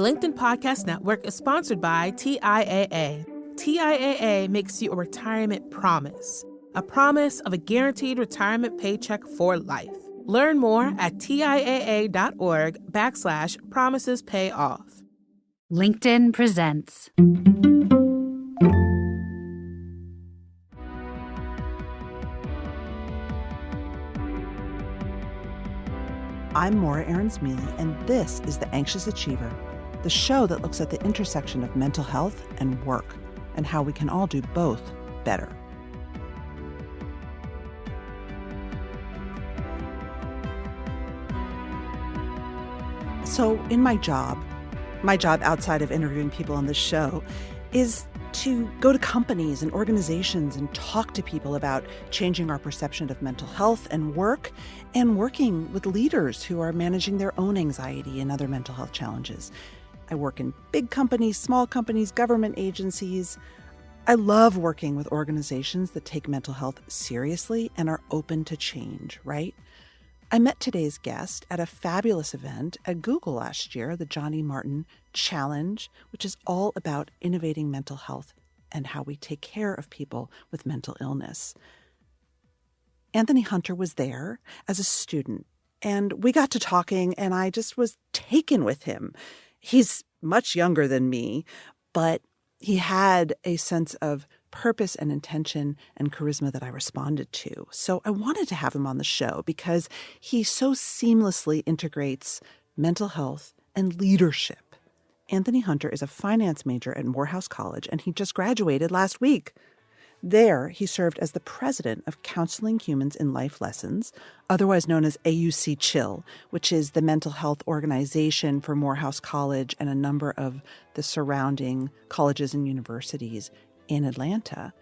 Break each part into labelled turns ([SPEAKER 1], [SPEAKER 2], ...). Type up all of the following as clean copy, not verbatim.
[SPEAKER 1] The LinkedIn Podcast Network is sponsored by TIAA. TIAA makes you a retirement promise, a promise of a guaranteed retirement paycheck for life. Learn more at TIAA.org/promises pay off.
[SPEAKER 2] LinkedIn presents.
[SPEAKER 3] I'm Aarons-Mele, and this is The Anxious Achiever, the show that looks at the intersection of mental health and work, and how we can all do both better. So in my job outside of interviewing people on this show is to go to companies and organizations and talk to people about changing our perception of mental health and work, and working with leaders who are managing their own anxiety and other mental health challenges. I work in big companies, small companies, government agencies. I love working with organizations that take mental health seriously and are open to change, right? I met today's guest at a fabulous event at Google last year, the Johnny Martin Challenge, which is all about innovating mental health and how we take care of people with mental illness. Anthony Hunter was there as a student, and we got to talking, and I just was taken with him. He's much younger than me, but he had a sense of purpose and intention and charisma that I responded to. So I wanted to have him on the show because he so seamlessly integrates mental health and leadership. Anthony Hunter is a finance major at Morehouse College, and he just graduated last week. There, he served as the president of Counseling Humans in Life Lessons, otherwise known as AUC Chill, which is the mental health organization for Morehouse College and a number of the surrounding colleges and universities in Atlanta.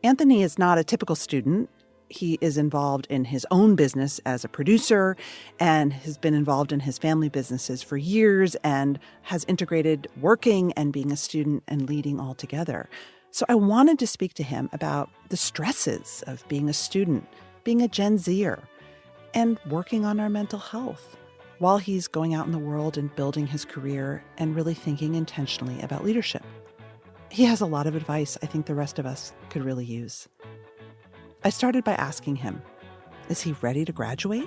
[SPEAKER 3] Anthony is not a typical student. He is involved in his own business as a producer and has been involved in his family businesses for years and has integrated working and being a student and leading all together. So I wanted to speak to him about the stresses of being a student, being a Gen Zer, and working on our mental health while he's going out in the world and building his career and really thinking intentionally about leadership. He has a lot of advice I think the rest of us could really use. I started by asking him, is he ready to graduate?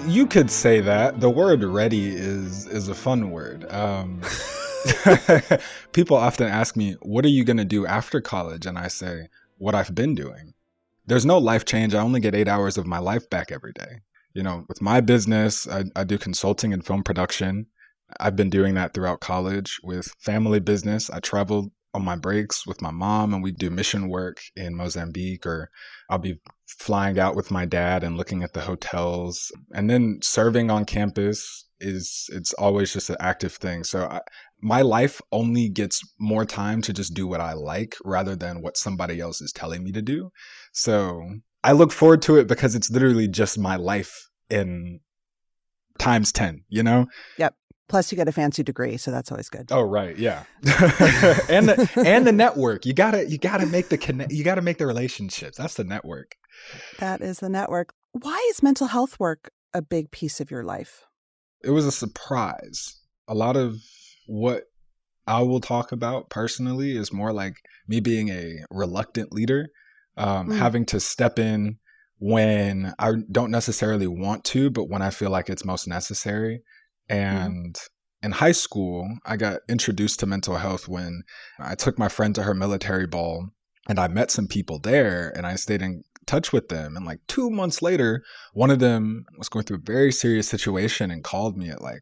[SPEAKER 4] You could say that. The word ready is a fun word. People often ask me, what are you going to do after college? And I say, what I've been doing. There's no life change. I only get 8 hours of my life back every day. You know, with my business, I do consulting and film production. I've been doing that throughout college. With family business, I travel on my breaks with my mom, and we do mission work in Mozambique, or I'll be flying out with my dad and looking at the hotels. And then serving on campus it's always just an active thing. So my life only gets more time to just do what I like rather than what somebody else is telling me to do. So I look forward to it because it's literally just my life in times 10, you know?
[SPEAKER 3] Yep. Plus you get a fancy degree, so that's always good.
[SPEAKER 4] Oh, right. Yeah. and the network. You gotta make the relationships. That's the network.
[SPEAKER 3] That is the network. Why is mental health work a big piece of your life?
[SPEAKER 4] It was a surprise. A lot of what I will talk about personally is more like me being a reluctant leader, having to step in when I don't necessarily want to, but when I feel like it's most necessary. And in high school, I got introduced to mental health when I took my friend to her military ball, and I met some people there, and I stayed in touch with them. And like 2 months later, one of them was going through a very serious situation and called me at like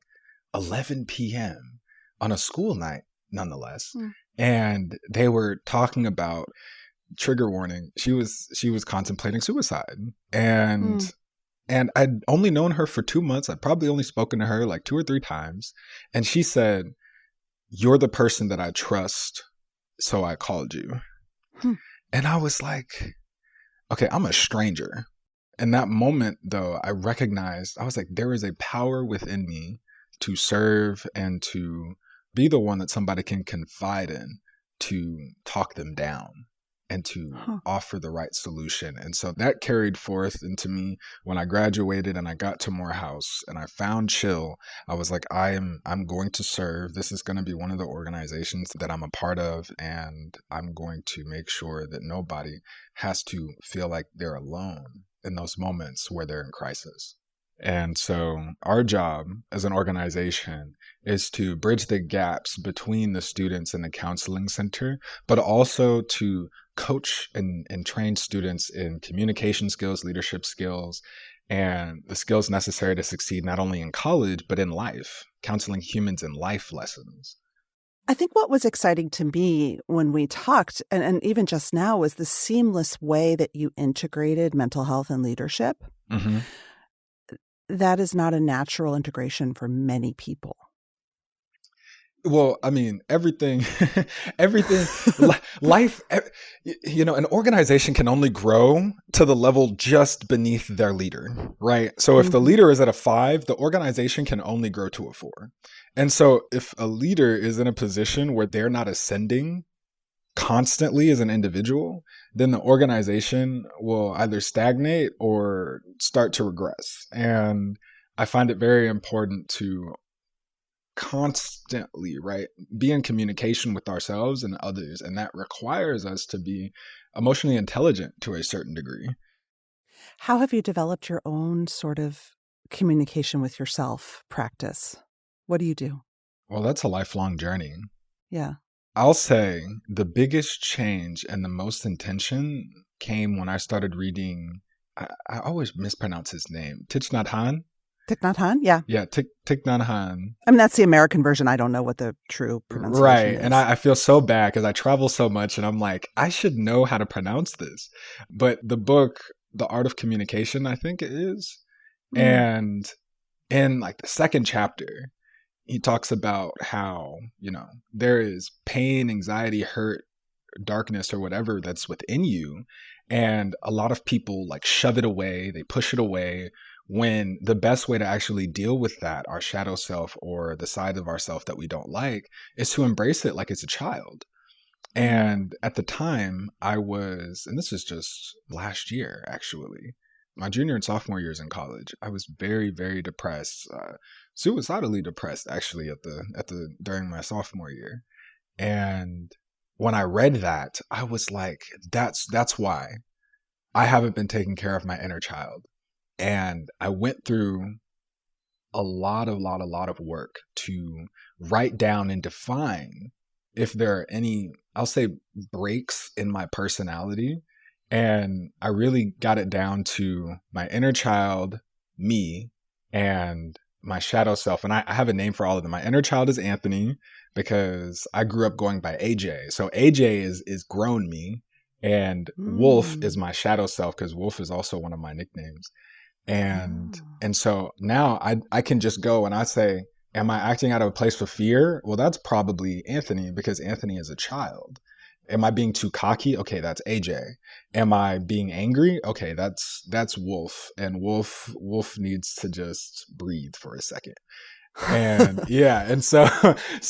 [SPEAKER 4] 11 p.m. on a school night, nonetheless. And they were talking about, trigger warning, she was contemplating suicide. And I'd only known her for 2 months. I'd probably only spoken to her like 2 or 3 times. And she said, "You're the person that I trust, so I called you." And I was like, okay, I'm a stranger. In that moment, though, I recognized, I was like, there is a power within me to serve and to be the one that somebody can confide in, to talk them down. and to offer the right solution. And so that carried forth into me when I graduated and I got to Morehouse and I found Chill. I was like, I'm going to serve. This is going to be one of the organizations that I'm a part of, and I'm going to make sure that nobody has to feel like they're alone in those moments where they're in crisis. And so our job as an organization is to bridge the gaps between the students and the counseling center, but also to coach and train students in communication skills, leadership skills, and the skills necessary to succeed not only in college, but in life, counseling humans in life lessons.
[SPEAKER 3] I think what was exciting to me when we talked, and even just now, was the seamless way that you integrated mental health and leadership.
[SPEAKER 4] Mm-hmm.
[SPEAKER 3] That is not a natural integration for many people.
[SPEAKER 4] Well, I mean, everything, life, an organization can only grow to the level just beneath their leader, right? So if the leader is at a 5, the organization can only grow to a 4. And so if a leader is in a position where they're not ascending constantly as an individual, then the organization will either stagnate or start to regress. And I find it very important to constantly, right, be in communication with ourselves and others. And that requires us to be emotionally intelligent to a certain degree.
[SPEAKER 3] How have you developed your own sort of communication with yourself practice? What do you do?
[SPEAKER 4] Well, that's a lifelong journey.
[SPEAKER 3] Yeah.
[SPEAKER 4] I'll say the biggest change and the most intention came when I started reading, I always mispronounce his name, Thich Nhat Hanh.
[SPEAKER 3] Thich Nhat Hanh? Yeah.
[SPEAKER 4] Yeah, Thich Nhat Hanh.
[SPEAKER 3] I mean, that's the American version. I don't know what the true pronunciation
[SPEAKER 4] right.
[SPEAKER 3] is.
[SPEAKER 4] And I feel so bad because I travel so much and I'm like, I should know how to pronounce this. But the book, The Art of Communication, I think it is. And in like the second chapter, he talks about how, there is pain, anxiety, hurt, darkness, or whatever that's within you. And a lot of people like shove it away, they push it away, when the best way to actually deal with that, our shadow self or the side of ourself that we don't like, is to embrace it like it's a child. And at the time I was, and this is just last year, actually, my junior and sophomore years in college, I was very, very depressed, suicidally depressed, actually, during my sophomore year. And when I read that, I was like, that's why I haven't been taking care of my inner child. And I went through a lot of work to write down and define if there are any, I'll say, breaks in my personality. And I really got it down to my inner child, me, and my shadow self. And I have a name for all of them. My inner child is Anthony because I grew up going by AJ. So AJ is grown me. And Wolf is my shadow self because Wolf is also one of my nicknames. And so now I can just go and I say, am I acting out of a place of fear? Well, that's probably Anthony because Anthony is a child. Am I being too cocky? Okay, that's AJ. Am I being angry? Okay, that's Wolf. And Wolf needs to just breathe for a second. And yeah, and so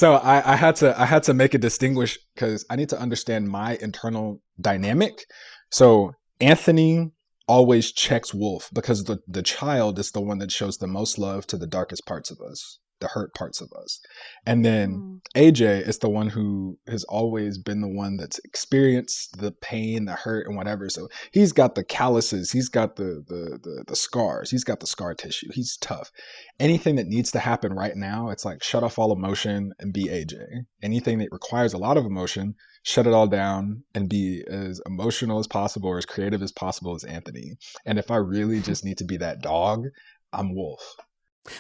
[SPEAKER 4] I had to make a distinguish because I need to understand my internal dynamic. So Anthony always checks Wolf because the child is the one that shows the most love to the darkest parts of us, the hurt parts of us. And then AJ is the one who has always been the one that's experienced the pain, the hurt, and whatever. So he's got the calluses, he's got the scars, he's got the scar tissue, he's tough. Anything that needs to happen right now, it's like shut off all emotion and be AJ. Anything that requires a lot of emotion, shut it all down and be as emotional as possible or as creative as possible as Anthony. And if I really just need to be that dog, I'm Wolf.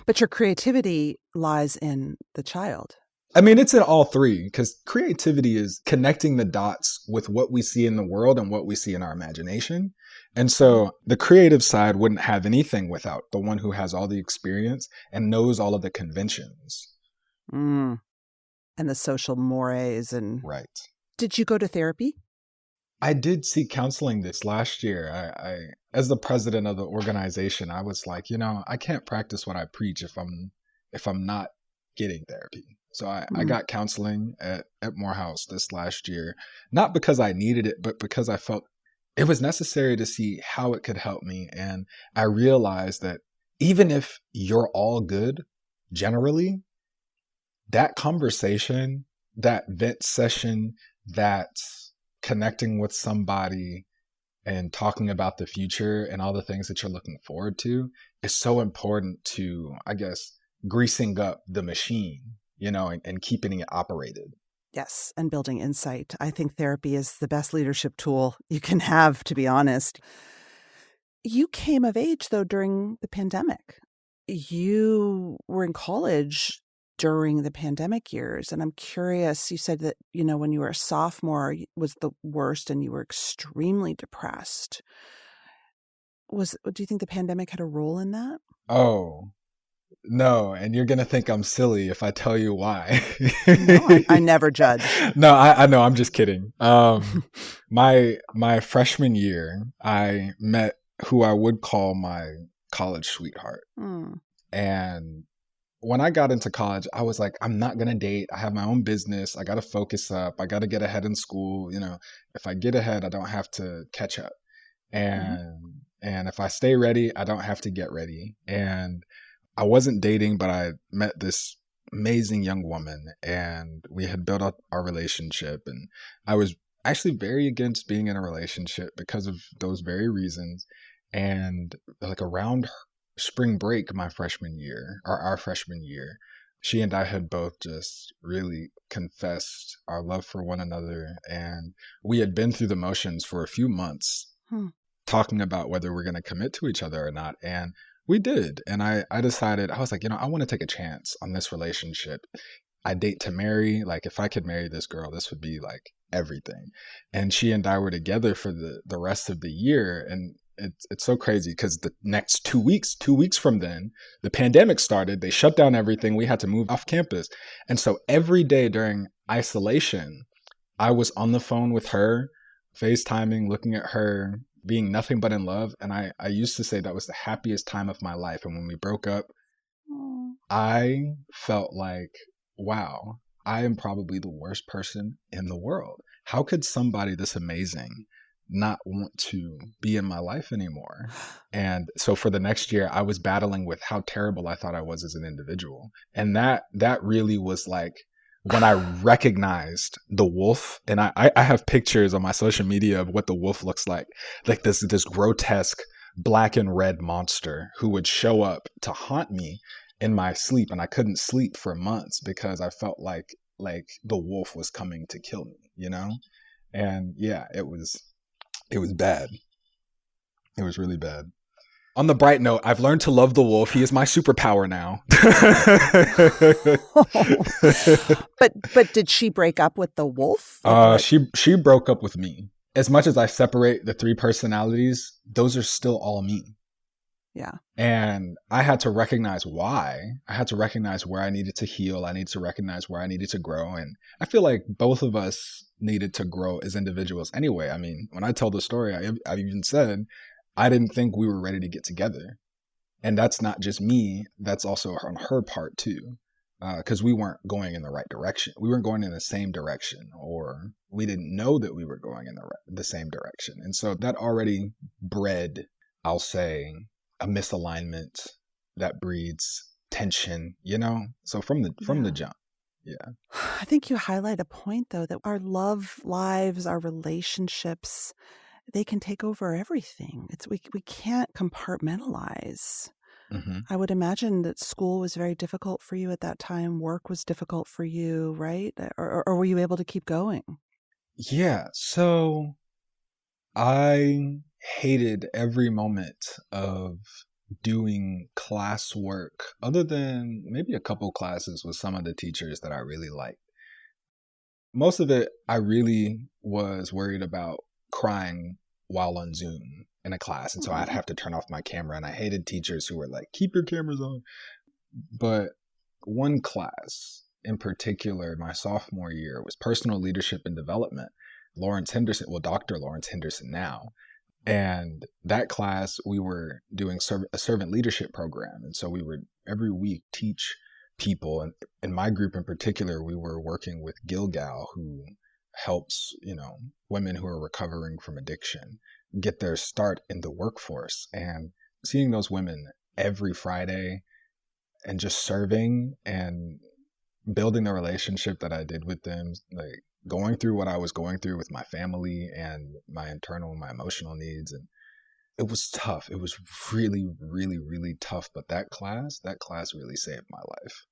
[SPEAKER 3] But your creativity lies in the child.
[SPEAKER 4] I mean, it's in all three because creativity is connecting the dots with what we see in the world and what we see in our imagination. And so the creative side wouldn't have anything without the one who has all the experience and knows all of the conventions.
[SPEAKER 3] And the social mores. And
[SPEAKER 4] right.
[SPEAKER 3] Did you go to therapy?
[SPEAKER 4] I did seek counseling this last year. I as the president of the organization, I was like, I can't practice what I preach if I'm not getting therapy. So I got counseling at Morehouse this last year, not because I needed it, but because I felt it was necessary to see how it could help me. And I realized that even if you're all good, generally, that conversation, that vent session, that connecting with somebody and talking about the future and all the things that you're looking forward to is so important to, I guess, greasing up the machine, and keeping it operated.
[SPEAKER 3] Yes, and building insight. I think therapy is the best leadership tool you can have, to be honest. You came of age, though, during the pandemic. You were in college during the pandemic years, and I'm curious, you said that, when you were a sophomore was the worst and you were extremely depressed. Do you think the pandemic had a role in that?
[SPEAKER 4] Oh, no, and you're gonna think I'm silly if I tell you why.
[SPEAKER 3] No, I never judge.
[SPEAKER 4] No, I know. I'm just kidding. My freshman year, I met who I would call my college sweetheart, and when I got into college, I was like, I'm not gonna date. I have my own business. I gotta focus up. I gotta get ahead in school. If I get ahead, I don't have to catch up, and if I stay ready, I don't have to get ready. And I wasn't dating, but I met this amazing young woman and we had built up our relationship. And I was actually very against being in a relationship because of those very reasons. And like around spring break, my freshman year, or our freshman year, she and I had both just really confessed our love for one another. And we had been through the motions for a few months, talking about whether we're going to commit to each other or not. And we did. And I decided, I was like, I want to take a chance on this relationship. I date to marry. Like, if I could marry this girl, this would be like everything. And she and I were together for the rest of the year. And it's so crazy because the next 2 weeks from then, the pandemic started. They shut down everything. We had to move off campus. And so every day during isolation, I was on the phone with her, FaceTiming, looking at her, being nothing but in love. And I used to say that was the happiest time of my life. And when we broke up, I felt like, wow, I am probably the worst person in the world. How could somebody this amazing not want to be in my life anymore? And so for the next year, I was battling with how terrible I thought I was as an individual. And that really was like, when I recognized the wolf, and I have pictures on my social media of what the wolf looks like this grotesque black and red monster who would show up to haunt me in my sleep, and I couldn't sleep for months because I felt like the wolf was coming to kill me, And yeah, it was bad. It was really bad. On the bright note, I've learned to love the wolf. He is my superpower now.
[SPEAKER 3] But did she break up with the wolf?
[SPEAKER 4] She broke up with me. As much as I separate the three personalities, those are still all me.
[SPEAKER 3] Yeah.
[SPEAKER 4] And I had to recognize why. I had to recognize where I needed to heal. I needed to recognize where I needed to grow. And I feel like both of us needed to grow as individuals anyway. I mean, when I tell the story, I even said, I didn't think we were ready to get together. And that's not just me. That's also on her part too. Because we weren't going in the right direction. We weren't going in the same direction, or we didn't know that we were going in the same direction. And so that already bred, I'll say, a misalignment that breeds tension, So from the jump. Yeah.
[SPEAKER 3] I think you highlight a point, though, that our love lives, our relationships, they can take over everything. We can't compartmentalize. Mm-hmm. I would imagine that school was very difficult for you at that time. Work was difficult for you, right? Or were you able to keep going?
[SPEAKER 4] Yeah. So I hated every moment of doing classwork, other than maybe a couple classes with some of the teachers that I really liked. Most of it, I really was worried about crying while on Zoom in a class. And so I'd have to turn off my camera. And I hated teachers who were like, keep your cameras on. But one class in particular, my sophomore year, was personal leadership and development. Lawrence Henderson, Dr. Lawrence Henderson now. And that class, we were doing a servant leadership program. And so we would every week teach people. And in my group in particular, we were working with Gilgal, who helps, women who are recovering from addiction get their start in the workforce. And seeing those women every Friday and just serving and building the relationship that I did with them, like going through what I was going through with my family and my emotional needs. And it was tough. It was really, really, really tough. But that class really saved my life.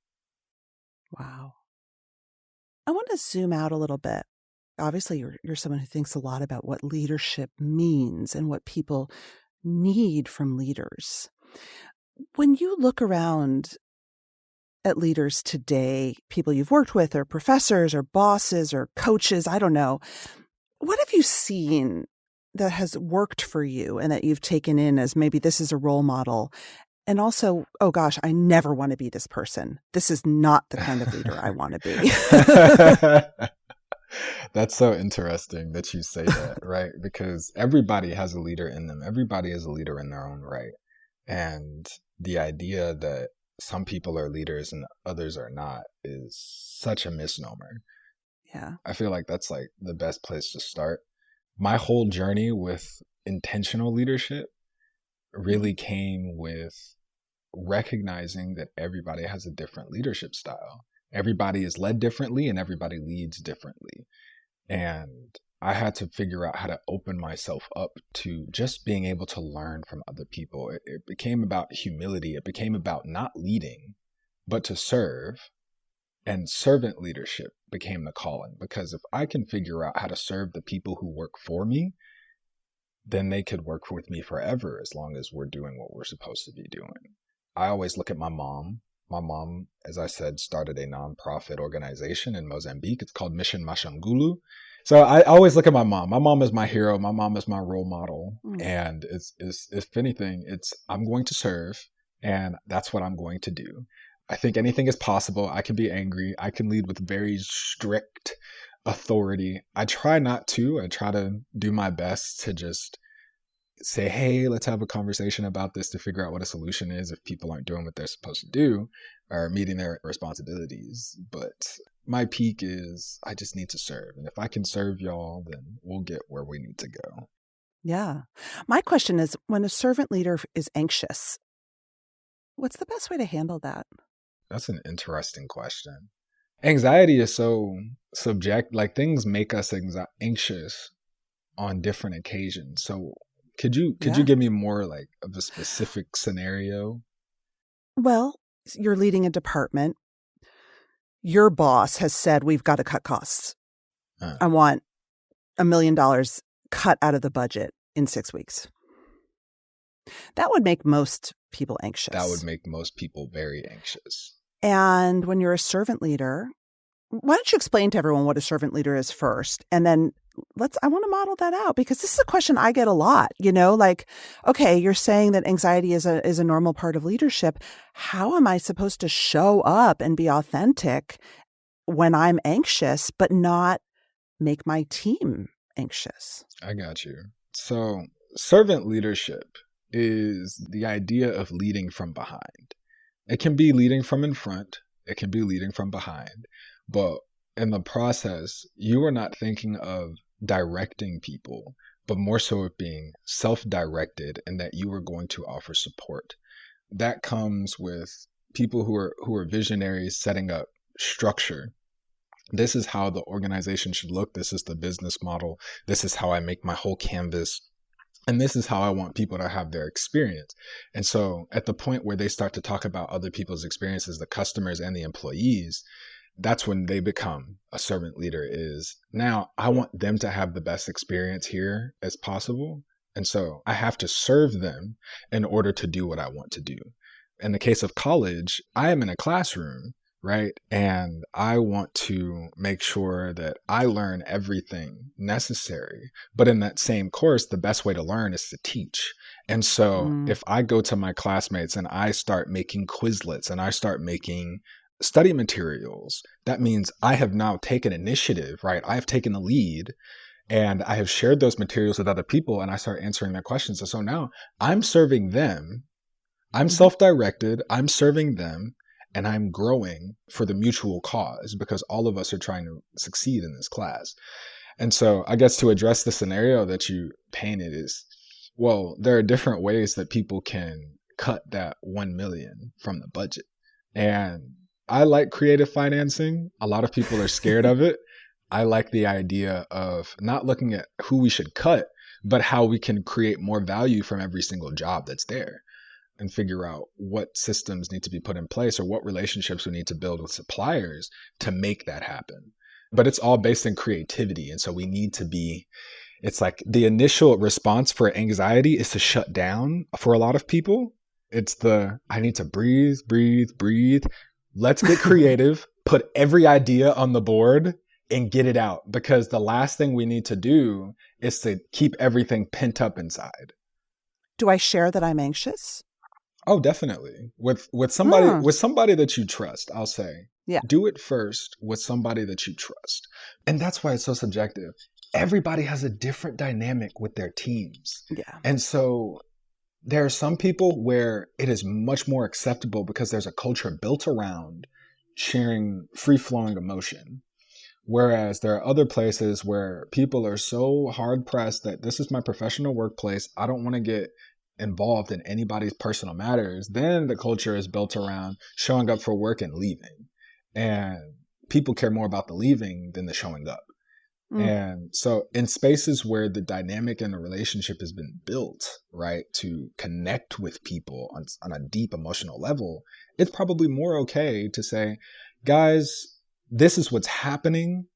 [SPEAKER 3] Wow. I want to zoom out a little bit. Obviously, you're someone who thinks a lot about what leadership means and what people need from leaders. When you look around at leaders today, people you've worked with or professors or bosses or coaches, I don't know, what have you seen that has worked for you and that you've taken in as maybe this is a role model? And also, oh gosh, I never want to be this person. This is not the kind of leader I want to be.
[SPEAKER 4] That's so interesting that you say that, right? Because everybody has a leader in them. Everybody is a leader in their own right. And the idea that some people are leaders and others are not is such a misnomer.
[SPEAKER 3] Yeah.
[SPEAKER 4] I feel like that's like the best place to start. My whole journey with intentional leadership really came with recognizing that everybody has a different leadership style. Everybody is led differently and everybody leads differently. And I had to figure out how to open myself up to just being able to learn from other people. It became about humility. It became about not leading, but to serve. And servant leadership became the calling, because if I can figure out how to serve the people who work for me, then they could work with me forever as long as we're doing what we're supposed to be doing. I always look at my mom. My mom, as I said, started a nonprofit organization in Mozambique. It's called Mission Mashangulu. So I always look at my mom. My mom is my hero. My mom is my role model. And it's if anything, I'm going to serve, and that's what I'm going to do. I think anything is possible. I can be angry. I can lead with very strict authority. I try not to. I try to do my best to just say, hey, let's have a conversation about this to figure out what a solution is if people aren't doing what they're supposed to do or meeting their responsibilities. But my peak is I just need to serve. And if I can serve y'all, then we'll get where we need to go.
[SPEAKER 3] Yeah. My question is, when a servant leader is anxious, what's the best way to handle that?
[SPEAKER 4] That's an interesting question. Anxiety is so subjective. Like, things make us anxious on different occasions. So could you give me more like of a specific scenario?
[SPEAKER 3] Well, you're leading a department. Your boss has said, we've got to cut costs. I want $1 million cut out of the budget in 6 weeks. That would make most people anxious.
[SPEAKER 4] That would make most people very anxious.
[SPEAKER 3] And when you're a servant leader, why don't you explain to everyone what a servant leader is first? And then I want to model that out, because this is a question I get a lot, like, okay, you're saying that anxiety is a normal part of leadership. How am I supposed to show up and be authentic when I'm anxious, but not make my team anxious?
[SPEAKER 4] I got you. So servant leadership is the idea of leading from behind. It can be leading from in front. It can be leading from behind. But in the process, you are not thinking of directing people, but more so of being self-directed, and that you are going to offer support. That comes with people who are visionaries, setting up structure. This is how the organization should look. This is the business model. This is how I make my whole canvas. And this is how I want people to have their experience. And so at the point where they start to talk about other people's experiences, the customers and the employees, that's when they become a servant leader. Is now I want them to have the best experience here as possible. And so I have to serve them in order to do what I want to do. In the case of college, I am in a classroom, right? And I want to make sure that I learn everything necessary. But in that same course, the best way to learn is to teach. And so if I go to my classmates and I start making Quizlets and I start making study materials, that means I have now taken initiative, right? I have taken the lead and I have shared those materials with other people, and I start answering their questions. And so now I'm serving them. I'm self-directed. I'm serving them. and I'm growing for the mutual cause because all of us are trying to succeed in this class. And so I guess to address the scenario that you painted is, well, there are different ways that people can cut that 1 million from the budget. And I like creative financing. A lot of people are scared of it. I like the idea of not looking at who we should cut, but how we can create more value from every single job that's there and figure out what systems need to be put in place or what relationships we need to build with suppliers to make that happen. But it's all based in creativity. And so we need to be, it's like the initial response for anxiety is to shut down for a lot of people. It's I need to breathe, breathe, breathe. Let's get creative, put every idea on the board and get it out, because the last thing we need to do is to keep everything pent up inside.
[SPEAKER 3] Do I share that I'm anxious?
[SPEAKER 4] Oh, definitely. With somebody that you trust, I'll say.
[SPEAKER 3] Yeah.
[SPEAKER 4] Do it first with somebody that you trust. And that's why it's so subjective. Everybody has a different dynamic with their teams.
[SPEAKER 3] Yeah.
[SPEAKER 4] And so there are some people where it is much more acceptable because there's a culture built around sharing free-flowing emotion. Whereas there are other places where people are so hard pressed that this is my professional workplace. I don't want to get involved in anybody's personal matters. Then the culture is built around showing up for work and leaving. And people care more about the leaving than the showing up. And so in spaces where the dynamic in the relationship has been built, right, to connect with people on a deep emotional level, it's probably more okay to say, guys, this is what's happening.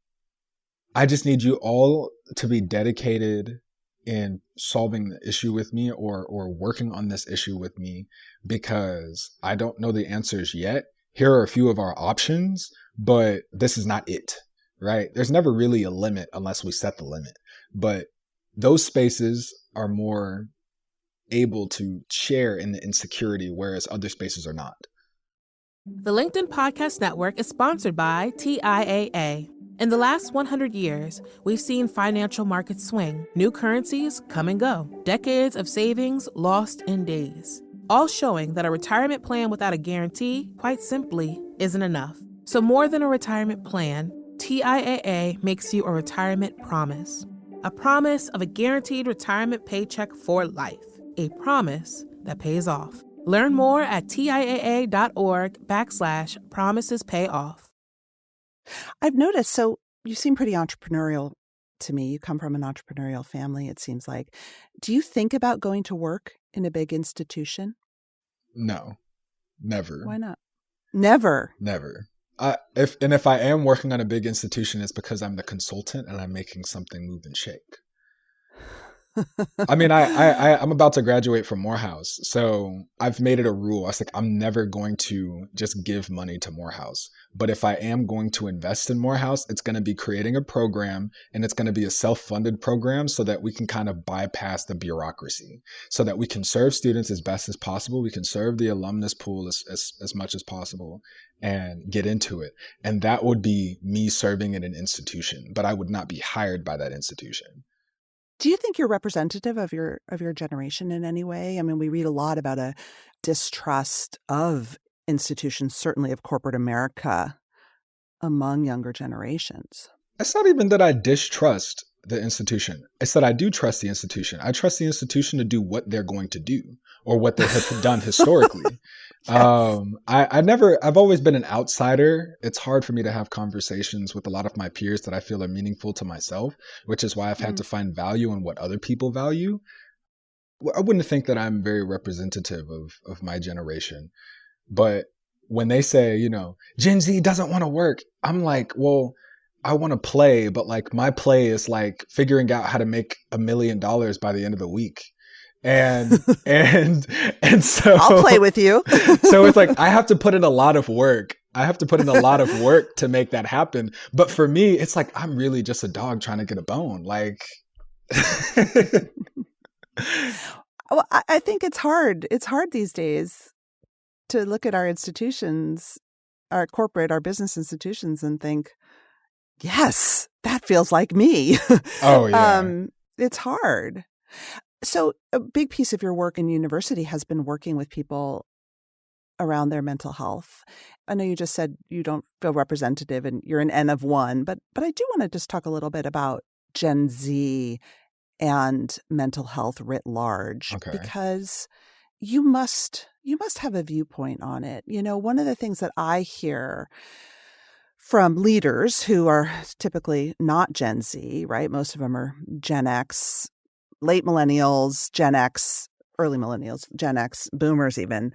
[SPEAKER 4] I just need you all to be dedicated in solving the issue with me or working on this issue with me, because I don't know the answers yet. Here are a few of our options, but this is not it. Right? There's never really a limit unless we set the limit. But those spaces are more able to share in the insecurity, whereas other spaces are not.
[SPEAKER 1] The LinkedIn Podcast Network is sponsored by TIAA. In the last 100 years, we've seen financial markets swing, new currencies come and go, decades of savings lost in days, all showing that a retirement plan without a guarantee, quite simply, isn't enough. So more than a retirement plan, TIAA makes you a retirement promise. A promise of a guaranteed retirement paycheck for life. A promise that pays off. Learn more at TIAA.org/promisespayoff.
[SPEAKER 3] I've noticed, so you seem pretty entrepreneurial to me. You come from an entrepreneurial family, it seems like. Do you think about going to work in a big institution?
[SPEAKER 4] No, never.
[SPEAKER 3] Why not? Never.
[SPEAKER 4] If I am working on a big institution, it's because I'm the consultant and I'm making something move and shake. I mean, I'm about to graduate from Morehouse, so I've made it a rule. I was like, I'm never going to just give money to Morehouse. But if I am going to invest in Morehouse, it's going to be creating a program, and it's going to be a self-funded program so that we can kind of bypass the bureaucracy, so that we can serve students as best as possible. We can serve the alumnus pool as much as possible and get into it. And that would be me serving in an institution, but I would not be hired by that institution.
[SPEAKER 3] Do you think you're representative of your generation in any way? I mean, we read a lot about a distrust of institutions, certainly of corporate America, among younger generations.
[SPEAKER 4] It's not even that I distrust the institution. It's that I do trust the institution. I trust the institution to do what they're going to do or what they have done historically. Yes. I've always been an outsider. It's hard for me to have conversations with a lot of my peers that I feel are meaningful to myself, which is why I've had to find value in what other people value. I wouldn't think that I'm very representative of my generation. But when they say, Gen Z doesn't want to work, I'm like, well, I want to play, but like my play is like figuring out how to make $1 million by the end of the week. And so
[SPEAKER 3] I'll play with you.
[SPEAKER 4] So it's like, I have to put in a lot of work. To make that happen. But for me, it's like, I'm really just a dog trying to get a bone. Like,
[SPEAKER 3] well, I think it's hard. It's hard these days to look at our institutions, our business institutions, and think, yes, that feels like me.
[SPEAKER 4] Oh, yeah.
[SPEAKER 3] It's hard. So a big piece of your work in university has been working with people around their mental health. I know you just said you don't feel representative and you're an N of one, but I do want to just talk a little bit about Gen Z and mental health writ large,
[SPEAKER 4] Okay.
[SPEAKER 3] because you must have a viewpoint on it. One of the things that I hear from leaders who are typically not Gen Z, right? Most of them are Gen X, late millennials, Gen X, early millennials, Gen X, boomers even,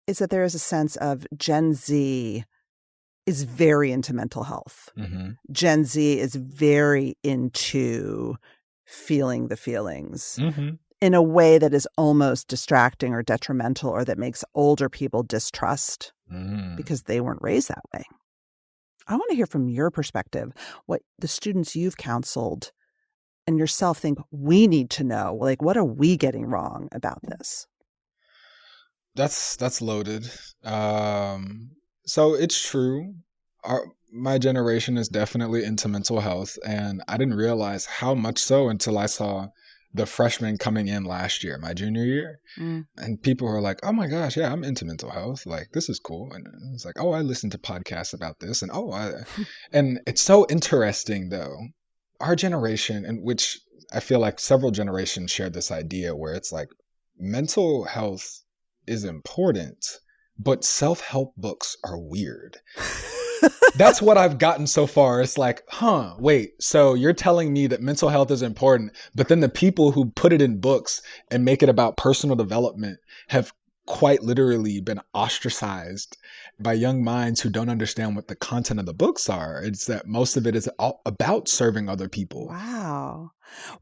[SPEAKER 3] is that there is a sense of Gen Z is very into mental health.
[SPEAKER 4] Mm-hmm.
[SPEAKER 3] Gen Z is very into feeling the feelings in a way that is almost distracting or detrimental, or that makes older people distrust because they weren't raised that way. I want to hear from your perspective what the students you've counseled and yourself think we need to know. Like, what are we getting wrong about this?
[SPEAKER 4] That's loaded. So it's true. My generation is definitely into mental health, and I didn't realize how much so until I saw the freshmen coming in last year, my junior year. And people were like, oh my gosh, yeah, I'm into mental health. Like, this is cool. And it's like, oh, I listen to podcasts about this. And and it's so interesting though. Our generation, in which I feel like several generations shared this idea where it's like mental health is important, but self-help books are weird. That's what I've gotten so far. It's like, wait, so you're telling me that mental health is important, but then the people who put it in books and make it about personal development have quite literally been ostracized by young minds who don't understand what the content of the books are. It's that most of it is all about serving other people.
[SPEAKER 3] Wow.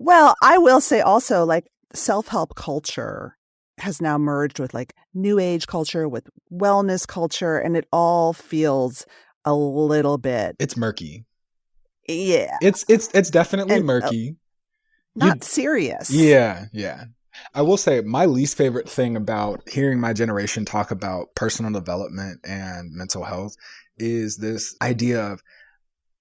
[SPEAKER 3] Well, I will say also, like, self-help culture has now merged with like new age culture, with wellness culture, and it all feels a little bit,
[SPEAKER 4] it's murky.
[SPEAKER 3] Yeah.
[SPEAKER 4] It's definitely murky.
[SPEAKER 3] Not serious.
[SPEAKER 4] Yeah. I will say my least favorite thing about hearing my generation talk about personal development and mental health is this idea of,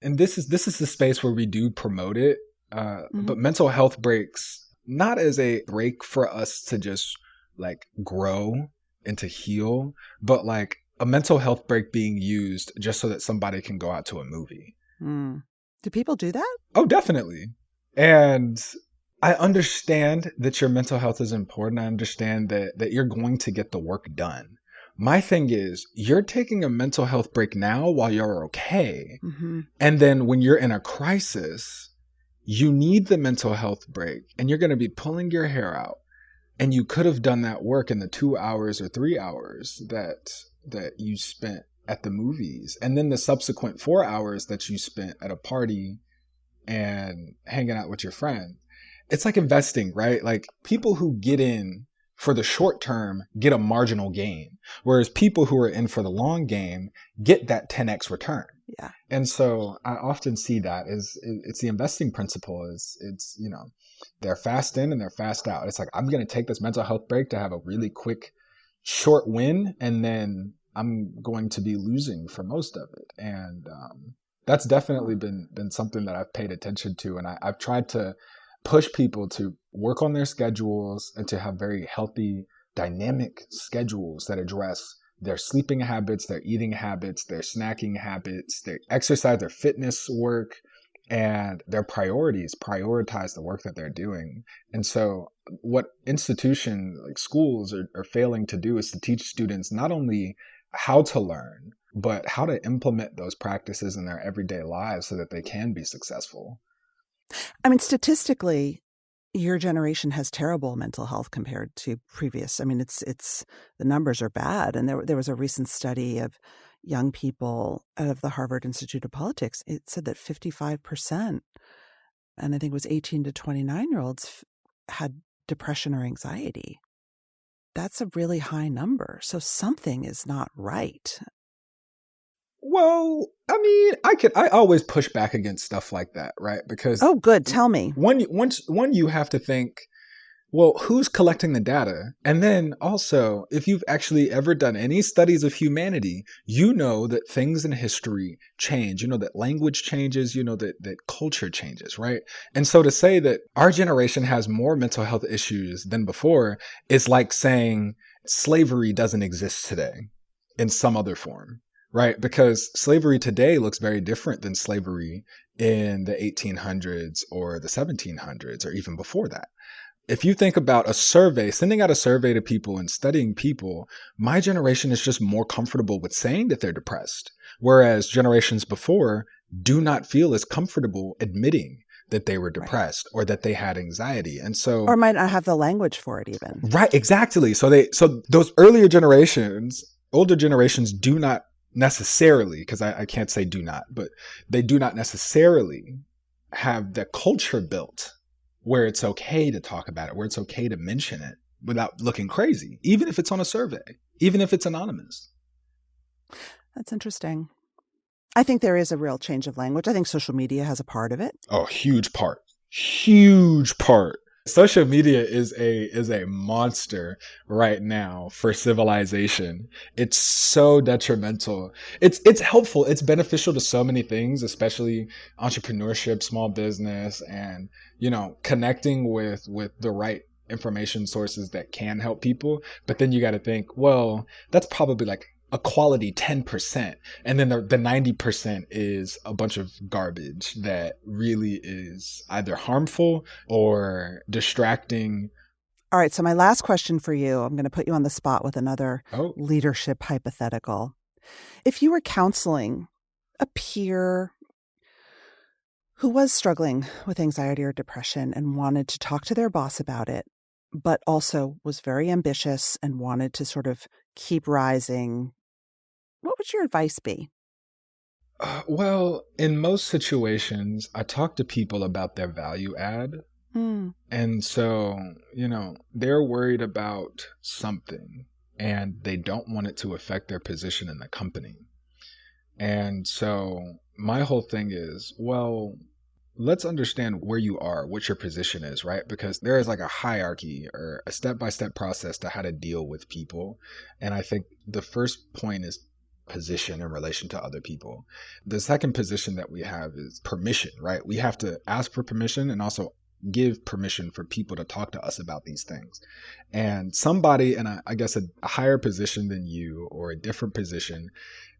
[SPEAKER 4] and this is the space where we do promote it, but mental health breaks not as a break for us to just like grow and to heal, but like a mental health break being used just so that somebody can go out to a movie.
[SPEAKER 3] Do people do that?
[SPEAKER 4] Oh, definitely. And I understand that your mental health is important. I understand that you're going to get the work done. My thing is, you're taking a mental health break now while you're okay. And then when you're in a crisis, you need the mental health break and you're going to be pulling your hair out. And you could have done that work in the 2 hours or 3 hours that you spent at the movies. And then the subsequent 4 hours that you spent at a party and hanging out with your friend. It's like investing, right? Like people who get in for the short term get a marginal gain, whereas people who are in for the long game get that 10x return.
[SPEAKER 3] Yeah.
[SPEAKER 4] And so I often see that as it's the investing principle is it's, they're fast in and they're fast out. It's like, I'm going to take this mental health break to have a really quick short win, and then I'm going to be losing for most of it. And that's definitely been something that I've paid attention to. And I've tried to push people to work on their schedules and to have very healthy, dynamic schedules that address their sleeping habits, their eating habits, their snacking habits, their exercise, their fitness work, and their priorities, prioritize the work that they're doing. And so what institutions like schools are failing to do is to teach students not only how to learn, but how to implement those practices in their everyday lives so that they can be successful.
[SPEAKER 3] I mean, statistically, your generation has terrible mental health compared to previous. I mean, it's the numbers are bad. And there was a recent study of young people out of the Harvard Institute of Politics. It said that 55%, and I think it was 18 to 29-year-olds, had depression or anxiety. That's a really high number. So something is not right.
[SPEAKER 4] Well, I mean, I always push back against stuff like that, right? Because
[SPEAKER 3] oh, good, tell me.
[SPEAKER 4] One, you have to think, well, who's collecting the data? And then also, if you've actually ever done any studies of humanity, you know that things in history change. You know that language changes. You know that culture changes, right? And so to say that our generation has more mental health issues than before is like saying slavery doesn't exist today. in some other form, right? Because slavery today looks very different than slavery in the 1800s or the 1700s or even before that. If you think about a survey, sending out a survey to people and studying people, my generation is just more comfortable with saying that they're depressed, whereas generations before do not feel as comfortable admitting that they were depressed or that they had anxiety. And so,
[SPEAKER 3] or might not have the language for it even.
[SPEAKER 4] Right, exactly. So those earlier generations, older generations do not necessarily, because I can't say do not, but they do not necessarily have the culture built where it's okay to talk about it, where it's okay to mention it without looking crazy, even if it's on a survey, even if it's anonymous.
[SPEAKER 3] That's interesting. I think there is a real change of language. I think social media has a part of it.
[SPEAKER 4] Oh, huge part. Huge part. Social media is a monster right now for civilization. It's so detrimental. It's helpful. It's beneficial to so many things, especially entrepreneurship, small business, and connecting with the right information sources that can help people. But then you got to think, well, that's probably like a quality 10%. And then the 90% is a bunch of garbage that really is either harmful or distracting.
[SPEAKER 3] All right. So my last question for you, I'm going to put you on the spot with another leadership hypothetical. If you were counseling a peer who was struggling with anxiety or depression and wanted to talk to their boss about it, but also was very ambitious and wanted to sort of keep rising, what would your advice be?
[SPEAKER 4] Well, in most situations, I talk to people about their value add. And so, they're worried about something and they don't want it to affect their position in the company. And so my whole thing is, well, let's understand where you are, what your position is, right? Because there is like a hierarchy or a step-by-step process to how to deal with people. And I think the first point is position in relation to other people. The second position that we have is permission, right? We have to ask for permission and also give permission for people to talk to us about these things. And somebody in I guess a higher position than you or a different position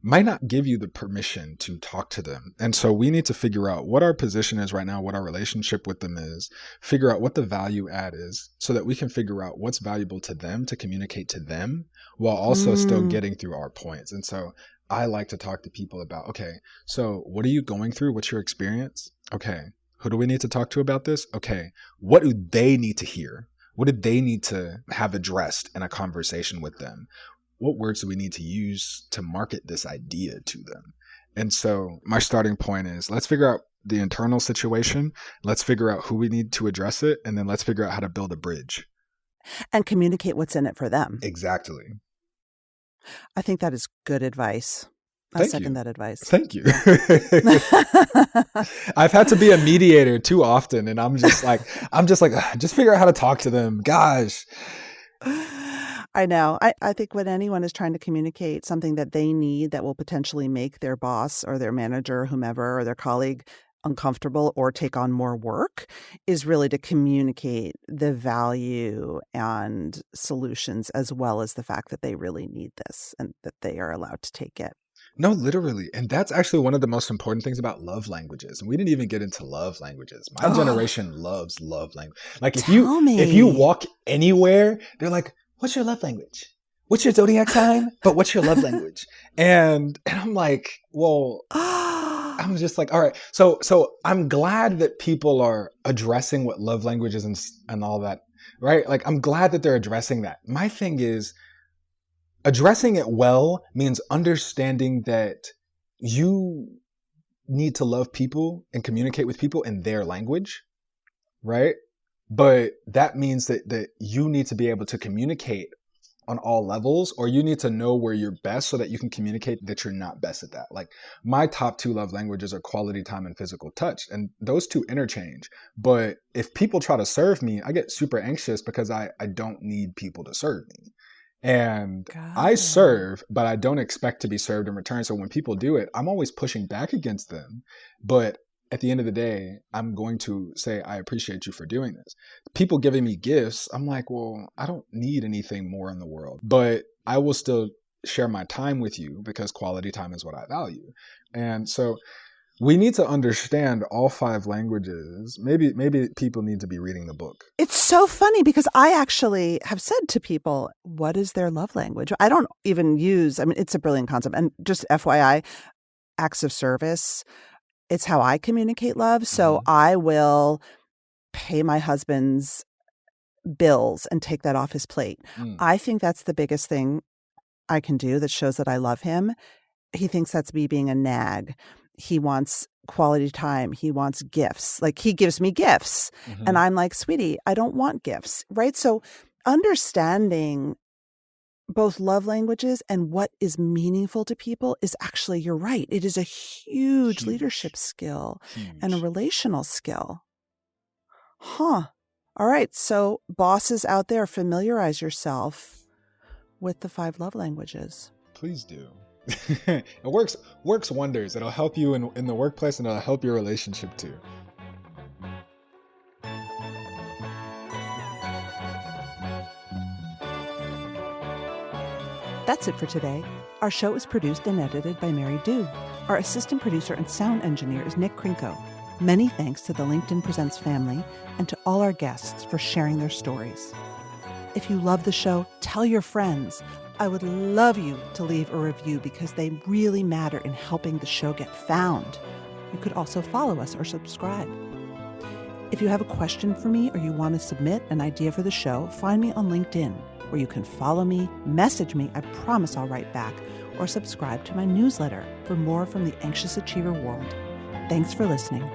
[SPEAKER 4] might not give you the permission to talk to them. And so we need to figure out what our position is right now, what our relationship with them is, figure out what the value add is so that we can figure out what's valuable to them to communicate to them while also still getting through our points. And so I like to talk to people about, okay, so what are you going through? What's your experience? Okay, who do we need to talk to about this? Okay, what do they need to hear? What do they need to have addressed in a conversation with them? What words do we need to use to market this idea to them? And so my starting point is, let's figure out the internal situation. Let's figure out who we need to address it. And then let's figure out how to build a bridge.
[SPEAKER 3] And communicate what's in it for them.
[SPEAKER 4] Exactly.
[SPEAKER 3] I think that is good advice. I second that advice.
[SPEAKER 4] Thank you. I've had to be a mediator too often. And I'm just like, just figure out how to talk to them. Gosh.
[SPEAKER 3] I know. I think when anyone is trying to communicate something that they need that will potentially make their boss or their manager, or whomever, or their colleague uncomfortable or take on more work, is really to communicate the value and solutions as well as the fact that they really need this and that they are allowed to take it.
[SPEAKER 4] No, literally. And that's actually one of the most important things about love languages. And we didn't even get into love languages. My generation loves love language. Like if you walk anywhere, they're like, what's your love language? What's your zodiac sign? But what's your love language? And I'm like, well, I'm just like, all right. So I'm glad that people are addressing what love languages and all that, right? Like, I'm glad that they're addressing that. My thing is, addressing it well means understanding that you need to love people and communicate with people in their language, right? But that means that you need to be able to communicate on all levels, or you need to know where you're best so that you can communicate that you're not best at that. Like, my top two love languages are quality time and physical touch, and those two interchange. But if people try to serve me, I get super anxious because I don't need people to serve me. And I serve, but I don't expect to be served in return. So when people do it, I'm always pushing back against them. But at the end of the day, I'm going to say, I appreciate you for doing this. People giving me gifts, I'm like, well, I don't need anything more in the world. But I will still share my time with you because quality time is what I value. And so we need to understand all 5 languages. Maybe people need to be reading the book.
[SPEAKER 3] It's so funny because I actually have said to people, what is their love language? I don't even use, I mean, it's a brilliant concept. And just FYI, acts of service, it's how I communicate love. So I will pay my husband's bills and take that off his plate. I think that's the biggest thing I can do that shows that I love him. He thinks that's me being a nag. He wants quality time. He wants gifts. Like, he gives me gifts. And I'm like, sweetie, I don't want gifts, right? So understanding both love languages and what is meaningful to people is actually, you're right. It is a huge leadership skill and a relational skill. Huh. All right. So bosses out there, familiarize yourself with the 5 love languages.
[SPEAKER 4] Please do. It works wonders. It'll help you in the workplace, and it'll help your relationship too.
[SPEAKER 3] That's it for today. Our show is produced and edited by Mary Dew. Our assistant producer and sound engineer is Nick Krinko. Many thanks to the LinkedIn Presents family and to all our guests for sharing their stories. If you love the show, tell your friends. I would love you to leave a review because they really matter in helping the show get found. You could also follow us or subscribe. If you have a question for me or you want to submit an idea for the show, find me on LinkedIn, where you can follow me, message me, I promise I'll write back, or subscribe to my newsletter for more from the Anxious Achiever world. Thanks for listening.